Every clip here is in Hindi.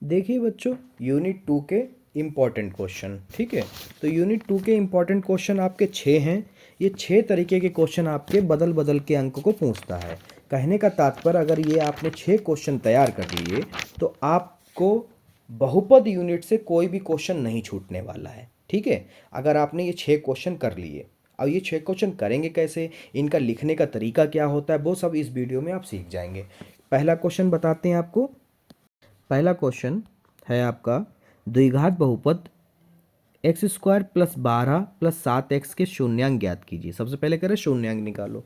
देखिए बच्चों, यूनिट 2 के इम्पॉर्टेंट क्वेश्चन, ठीक है। तो यूनिट 2 के इम्पॉर्टेंट क्वेश्चन आपके 6 हैं। ये 6 तरीके के क्वेश्चन आपके बदल बदल के अंक को पूछता है। कहने का तात्पर्य, अगर ये आपने 6 क्वेश्चन तैयार कर लिए तो आपको बहुपद यूनिट से कोई भी क्वेश्चन नहीं छूटने वाला है, ठीक है। अगर आपने ये 6 क्वेश्चन कर लिए, और ये 6 क्वेश्चन करेंगे कैसे, इनका लिखने का तरीका क्या होता है, वो सब इस वीडियो में आप सीख जाएंगे। पहला क्वेश्चन बताते हैं आपको। पहला क्वेश्चन है आपका, द्विघात बहुपद x square plus 12 plus 7 x के शून्यांक ज्ञात कीजिए। सबसे पहले कह रहे हैं शून्यांक निकालो,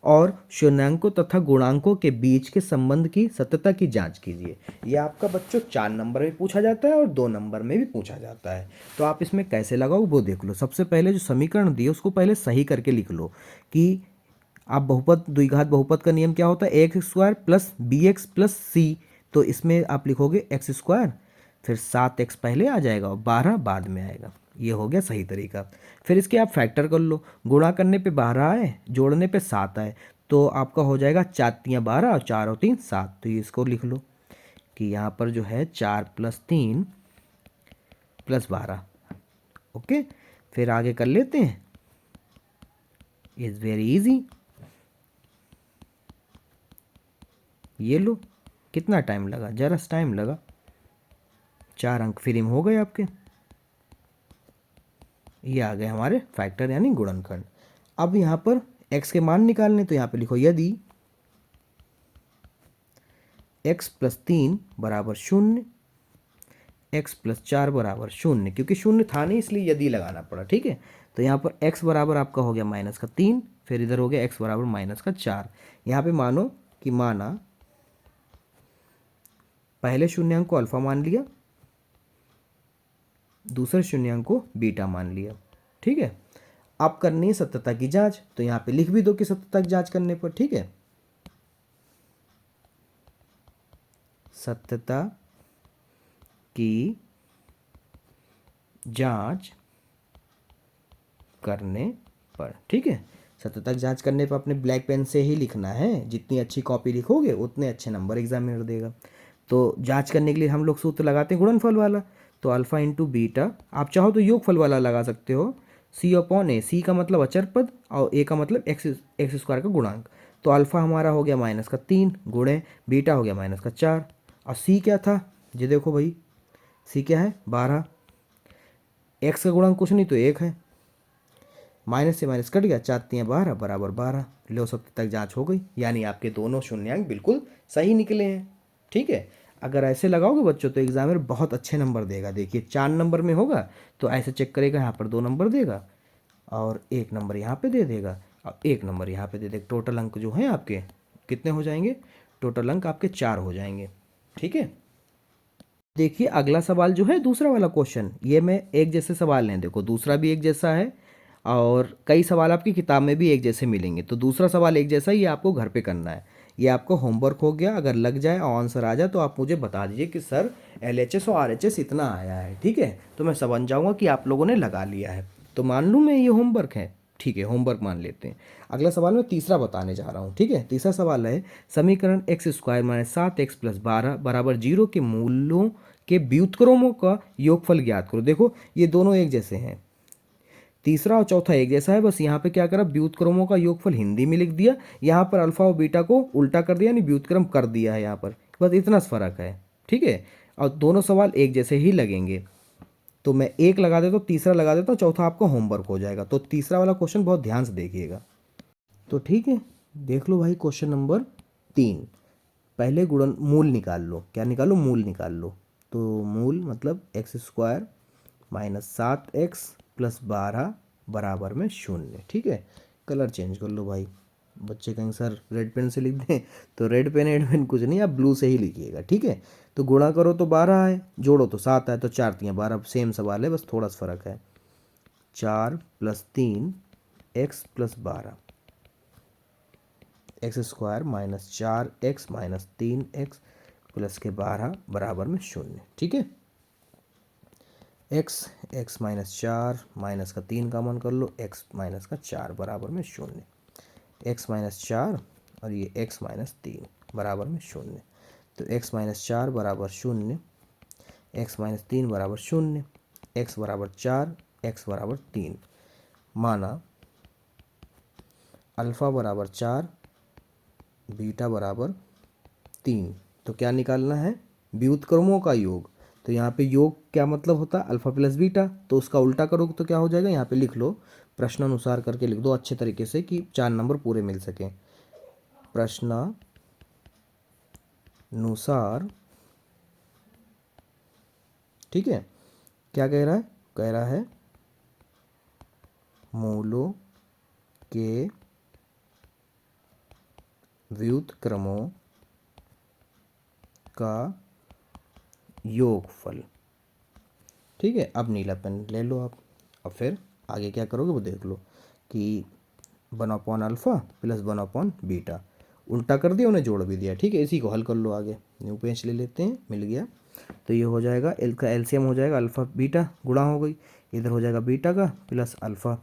और शून्यांकों तथा गुणांकों के बीच के संबंध की सत्यता की जांच कीजिए। ये आपका बच्चों 4 नंबर में पूछा जाता है और 2 नंबर में भी पूछा जाता है। तो आप इसमें कैसे लगाओ वो देख लो। सबसे पहले जो समीकरण दिए उसको पहले सही करके लिख लो कि आप बहुपद, द्विघात बहुपद का नियम क्या होता है, x square plus b x plus c. तो इसमें आप लिखोगे एक्स स्क्वायर, फिर 7 एक्स पहले आ जाएगा और 12 बाद में आएगा। ये हो गया सही तरीका। फिर इसके आप फैक्टर कर लो। गुणा करने पे 12 आए, जोड़ने पे 7 आए, तो आपका हो जाएगा 4×3 12 और 4 और 3 7। तो ये इसको लिख लो कि यहाँ पर जो है 4+3+12। ओके, फिर आगे कर लेते हैं। Is very easy. ये लो, कितना टाइम लगा, जरा सा टाइम लगा। 4 अंक फ्री में हो गए आपके। ये आ गए हमारे फैक्टर यानी गुणनखंड। अब यहाँ पर x के मान निकालने, तो यहाँ पे लिखो यदि x+3 = 0, x+4 = 0, क्योंकि शून्य था नहीं इसलिए यदि लगाना पड़ा, ठीक है। तो यहाँ पर x बराबर आपका हो गया -3, फिर इधर हो गया x बराबर -4। यहाँ पे मानो कि माना पहले शून्यांक को अल्फा मान लिया, दूसरे शून्यांक को बीटा मान लिया, ठीक है। अब करनी है सत्यता की जांच, तो यहाँ पे लिख भी दो कि सत्यता की जांच करने पर, ठीक है। सत्यता की जांच करने पर, ठीक है। सत्यता की जांच करने पर अपने ब्लैक पेन से ही लिखना है। जितनी अच्छी कॉपी लिखोगे उतने अच्छे नंबर एग्जामिनर देगा। तो जांच करने के लिए हम लोग सूत्र लगाते हैं गुणनफल वाला। तो अल्फा इंटू बीटा, आप चाहो तो योगफल वाला लगा सकते हो, c/a। सी का मतलब अचर पद और a का मतलब एक्स स्क्वायर का गुणांक। तो अल्फा हमारा हो गया -3 गुणे बीटा हो गया -4। और c क्या था, ये देखो भाई, c क्या है 12। x का गुणांक कुछ नहीं तो 1 है, माइनस से माइनस कट गया, 4×3 = 12 बराबर 12। लो, सत्य तक जांच हो गई, यानी आपके दोनों शून्यांक बिल्कुल सही निकले हैं, ठीक है। अगर ऐसे लगाओगे बच्चों तो एग्जामिनर बहुत अच्छे नंबर देगा। देखिए 4 नंबर में होगा तो ऐसे चेक करेगा, यहाँ पर 2 नंबर देगा और 1 नंबर यहाँ पे दे देगा और 1 नंबर यहाँ पे दे देगा। टोटल अंक जो हैं आपके कितने हो जाएंगे, टोटल अंक आपके 4 हो जाएंगे, ठीक है। देखिए अगला सवाल जो है दूसरा वाला क्वेश्चन, ये में एक जैसे सवाल हैं, देखो दूसरा भी एक जैसा है और कई सवाल आपकी किताब में भी एक जैसे मिलेंगे। तो दूसरा सवाल एक जैसा, ये आपको घर पे करना है। ये आपको होमवर्क हो गया। अगर लग जाए और आंसर आ जाए तो आप मुझे बता दीजिए कि सर LHS और RHS इतना आया है, ठीक है। तो मैं समझ जाऊँगा कि आप लोगों ने लगा लिया है। तो मान लूँ मैं ये होमवर्क है, ठीक है, होमवर्क मान लेते हैं। अगला सवाल मैं तीसरा बताने जा रहा हूँ, ठीक है। तीसरा सवाल है, समीकरण x² - 7x + 12 = 0 के मूलों के व्युत्क्रमों का योगफल ज्ञात करो। देखो ये दोनों एक जैसे हैं, तीसरा और चौथा एक जैसा है, बस यहाँ पे क्या करा, व्युत्क्रमों का योगफल हिंदी में लिख दिया, यहाँ पर अल्फा और बीटा को उल्टा कर दिया, यानी व्युत्क्रम कर दिया है यहाँ पर, बस इतना फर्क है, ठीक है। और दोनों सवाल एक जैसे ही लगेंगे। तो मैं एक लगा देता हूँ, तीसरा लगा देता हूँ, चौथा आपका होमवर्क हो जाएगा। तो तीसरा वाला क्वेश्चन बहुत ध्यान से देखिएगा। तो ठीक है, देख लो भाई क्वेश्चन नंबर 3। पहले गुणन मूल निकाल लो। क्या निकालो, मूल निकाल लो। तो मूल मतलब x² - 7x + 12 बराबर में 0, ठीक है। कलर चेंज कर लो भाई। बच्चे कहेंगे सर रेड पेन से लिख दें, तो रेड पेन कुछ नहीं, आप ब्लू से ही लिखिएगा, ठीक है। तो गुणा करो तो 12 है, जोड़ो तो 7 है, तो 4×3 = 12। सेम सवाल है, बस थोड़ा सा फ़र्क है। 4+3x + 12, x² - 4x - 3x plus के 12 बराबर में 0, ठीक है। x -4 माइनस का 3 का मन कर लो, x - 4 बराबर में 0। x - 4 और ये x - 3 बराबर में 0। तो x - 4 बराबर 0, x माइनस 3 बराबर 0, x बराबर 4, x बराबर 3। माना अल्फ़ा बराबर 4, बीटा बराबर 3। तो क्या निकालना है? व्युत्क्रमों का योग। तो यहाँ पे योग क्या मतलब होता है? Alpha plus beta. तो उसका उल्टा करोगे तो क्या हो जाएगा? यहाँ पे लिख लो, प्रश्नानुसार करके लिख दो अच्छे तरीके से कि 4 नंबर पूरे मिल सकें। प्रश्नानुसार, ठीक है। क्या कह रहा है? कह रहा है मूलों के व्युत्क्रमों का योगफल। ठीक है। अब नीला पेन ले लो आप। अब फिर आगे क्या करोगे वो देख लो कि 1/अल्फ़ा प्लस 1/बीटा, उल्टा कर दिया, उन्हें जोड़ भी दिया। ठीक है, इसी को हल कर लो आगे। न्यू पेज ले लेते हैं, मिल गया। तो ये हो जाएगा, एल का एलसीएम हो जाएगा, अल्फ़ा बीटा गुणा हो गई, इधर हो जाएगा बीटा का प्लस अल्फ़ा।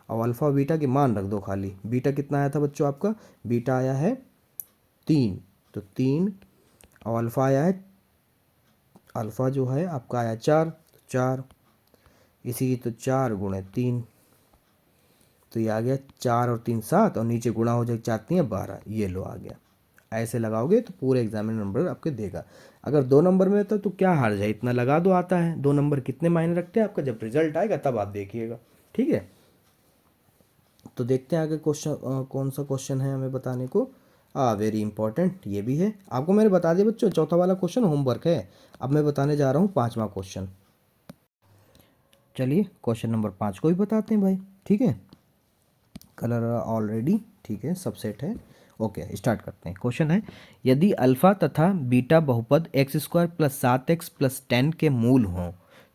और अल्फ़ा और बीटा के मान रख दो खाली। बीटा कितना आया था बच्चों आपका? बीटा आया है 3, तो 3। और अल्फ़ा आया है, अल्फ़ा जो है आपका आया 4, तो 4 इसी, तो 4 गुणे 3, तो ये आ गया 4 और 3 7, और नीचे गुणा हो जाएगा 4 3 12, ये लो आ गया। ऐसे लगाओगे तो पूरे एग्जाम में नंबर आपके देगा। अगर 2 नंबर में रहता तो क्या हार जाए, इतना लगा दो, आता है। 2 नंबर कितने मायने रखते हैं आपका, जब रिजल्ट आएगा तब आप देखिएगा। ठीक है, तो देखते हैं आगे क्वेश्चन, कौन सा क्वेश्चन है हमें बताने को। वेरी इंपॉर्टेंट ये भी है, आपको मैंने बता दिया बच्चों। चौथा वाला क्वेश्चन होमवर्क है। अब मैं बताने जा रहा हूँ 5वां क्वेश्चन। चलिए क्वेश्चन नंबर 5 को भी बताते हैं भाई। ठीक है, कलर ऑलरेडी ठीक है, सबसेट है। ओके, स्टार्ट करते हैं। क्वेश्चन है, यदि अल्फा तथा बीटा बहुपद x square plus 7x plus 10 के मूल हों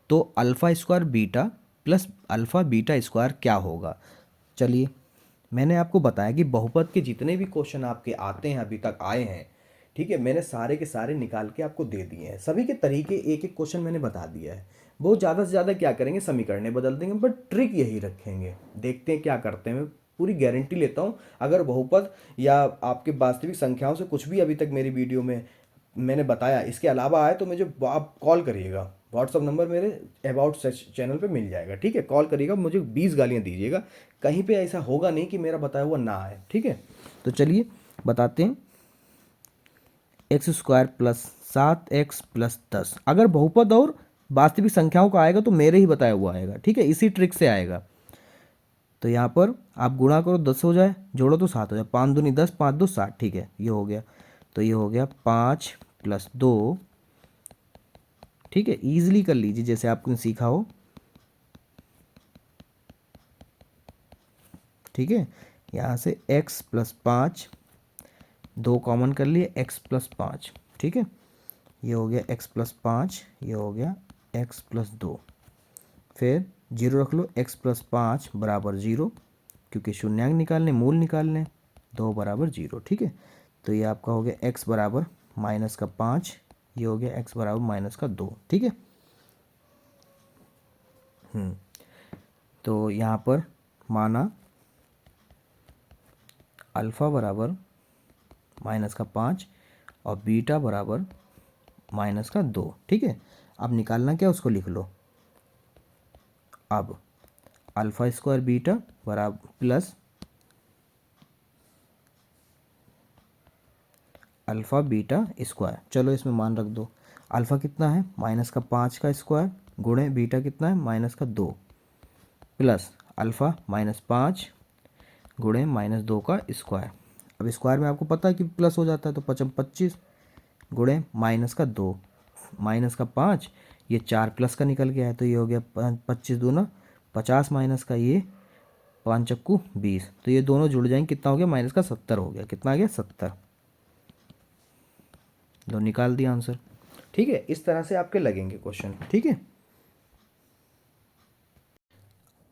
तो alpha square beta plus alpha beta square क्या होगा? चलिए, मैंने आपको बताया कि बहुपद के जितने भी क्वेश्चन आपके आते हैं, अभी तक आए हैं, ठीक है, मैंने सारे के सारे निकाल के आपको दे दिए हैं। सभी के तरीके, एक एक क्वेश्चन मैंने बता दिया है। वो ज़्यादा से ज़्यादा क्या करेंगे, समीकरणें बदल देंगे, बट ट्रिक यही रखेंगे। देखते हैं क्या करते हैं। मैं पूरी गारंटी लेता हूँ, अगर बहुपद या आपके वास्तविक संख्याओं से कुछ भी अभी तक मेरी वीडियो में मैंने बताया इसके अलावा आए तो मुझे आप कॉल करिएगा। व्हाट्सअप नंबर मेरे अबाउट चैनल पे मिल जाएगा। ठीक है, कॉल करिएगा, मुझे 20 गालियाँ दीजिएगा। कहीं पे ऐसा होगा नहीं कि मेरा बताया हुआ ना आए। ठीक है, तो चलिए बताते हैं। X square plus 7x plus 10, अगर बहुपद और वास्तविक संख्याओं का आएगा तो मेरे ही बताया हुआ आएगा। ठीक है, इसी ट्रिक से आएगा। तो यहाँ पर आप गुणा करो, 10 हो जाए, जोड़ो तो 7 हो जाए। 5 दूनी 10, 5 2 7। ठीक है, ये हो गया। तो ये हो गया 5 प्लस 2। ठीक है, ईजिली कर लीजिए जैसे आपने सीखा हो। ठीक है, यहाँ से x प्लस 5, 2 कॉमन कर लिए, x प्लस 5। ठीक है, ये हो गया x प्लस 5, ये हो गया x प्लस 2। फिर 0 रख लो, x प्लस 5 बराबर 0, क्योंकि शून्यांक निकालने, मूल निकालने। 2 बराबर 0। ठीक है, तो ये आपका हो गया x बराबर माइनस का 5, ये हो गया x बराबर माइनस का 2। ठीक है, तो यहाँ पर माना अल्फ़ा बराबर माइनस का 5 और बीटा बराबर माइनस का 2। ठीक है, अब निकालना क्या, उसको लिख लो। अब अल्फ़ा स्क्वायर बीटा बराबर प्लस अल्फ़ा बीटा स्क्वायर। चलो इसमें मान रख दो। अल्फ़ा कितना है, माइनस का 5 का स्क्वायर, गुणे बीटा कितना है, माइनस का 2, प्लस अल्फ़ा माइनस 5 गुणे माइनस 2 का स्क्वायर। अब स्क्वायर में आपको पता है कि प्लस हो जाता है, तो 5 25 गुणे माइनस का 2 माइनस का 5, ये 4 प्लस का निकल गया है, तो ये हो गया 25 दूना 50 माइनस का ये 5 चक्कू 20, तो ये दोनों जुड़ जाएंगे, कितना हो गया, माइनस का 70 हो गया। कितना आ गया, 70। लो निकाल दिया आंसर। ठीक है, इस तरह से आपके लगेंगे क्वेश्चन। ठीक है,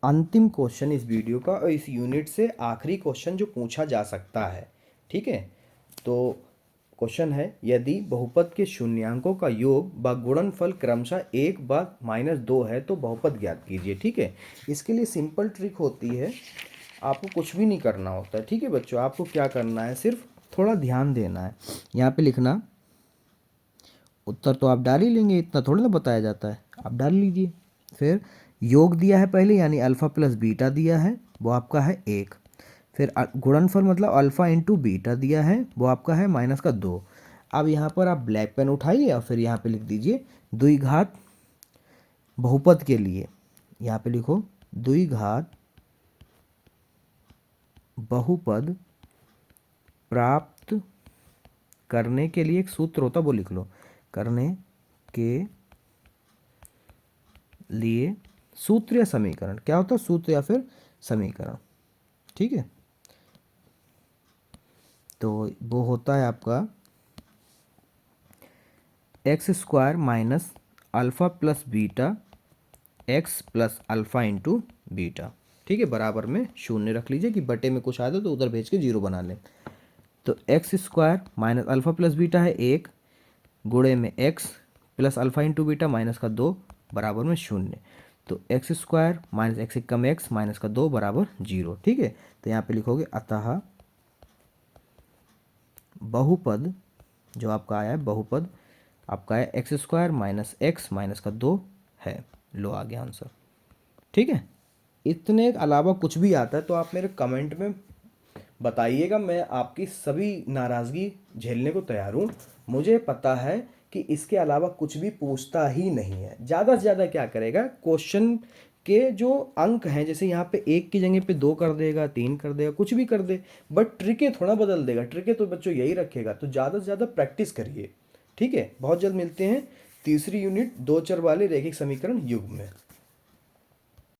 अंतिम क्वेश्चन इस वीडियो का और इस यूनिट से आखिरी क्वेश्चन जो पूछा जा सकता है। ठीक है, तो क्वेश्चन है, यदि बहुपद के शून्यांकों का योग व गुणनफल क्रमशः 1 व -2 है तो बहुपद ज्ञात कीजिए। ठीक है, इसके लिए सिंपल ट्रिक होती है, आपको कुछ भी नहीं करना होता है। ठीक है बच्चों, आपको क्या करना है, सिर्फ थोड़ा ध्यान देना है। यहाँ पे लिखना उत्तर तो आप डाल ही लेंगे, इतना थोड़ी ना बताया जाता है, आप डाल लीजिए। फिर योग दिया है पहले, यानी अल्फ़ा प्लस बीटा दिया है, वो आपका है 1। फिर गुणनफल मतलब अल्फ़ा इंटू बीटा दिया है, वो आपका है -2। अब यहाँ पर आप ब्लैक पेन उठाइए और फिर यहाँ पे लिख दीजिए द्विघात बहुपद के लिए, यहाँ पे लिखो द्विघात बहुपद प्राप्त करने के लिए एक सूत्र होता है, वो लिख लो। करने के लिए सूत्र या समीकरण, क्या होता है, सूत्र या फिर समीकरण, ठीक है। तो वो होता है आपका x² minus alpha plus beta x plus alpha into beta, ठीक है, बराबर में शून्य रख लीजिए कि बटे में कुछ आया तो उधर भेज के जीरो बना लें। तो x² minus alpha plus beta है 1, गुणे में x plus alpha into beta -2 बराबर में शून्य। तो x² माइनस x से कम x -2 बराबर 0, ठीक है। तो यहाँ पे लिखोगे अतः बहुपद जो आपका आया है, बहुपद आपका है x² माइनस x -2 है। लो आ गया आंसर, ठीक है। इतने के अलावा कुछ भी आता है तो आप मेरे कमेंट में बताइएगा, मैं आपकी सभी नाराज़गी झेलने को तैयार हूँ। मुझे पता है कि इसके अलावा कुछ भी पूछता ही नहीं है। ज़्यादा से ज़्यादा क्या करेगा, क्वेश्चन के जो अंक हैं, जैसे यहाँ पे 1 की जगह पे 2 कर देगा, 3 कर देगा, कुछ भी कर दे, बट ट्रिकें थोड़ा बदल देगा। ट्रिकें तो बच्चों यही रखेगा। तो ज़्यादा से ज़्यादा प्रैक्टिस करिए, ठीक है। बहुत जल्द मिलते हैं तीसरी यूनिट 2 चर वाले रैखिक समीकरण युग में।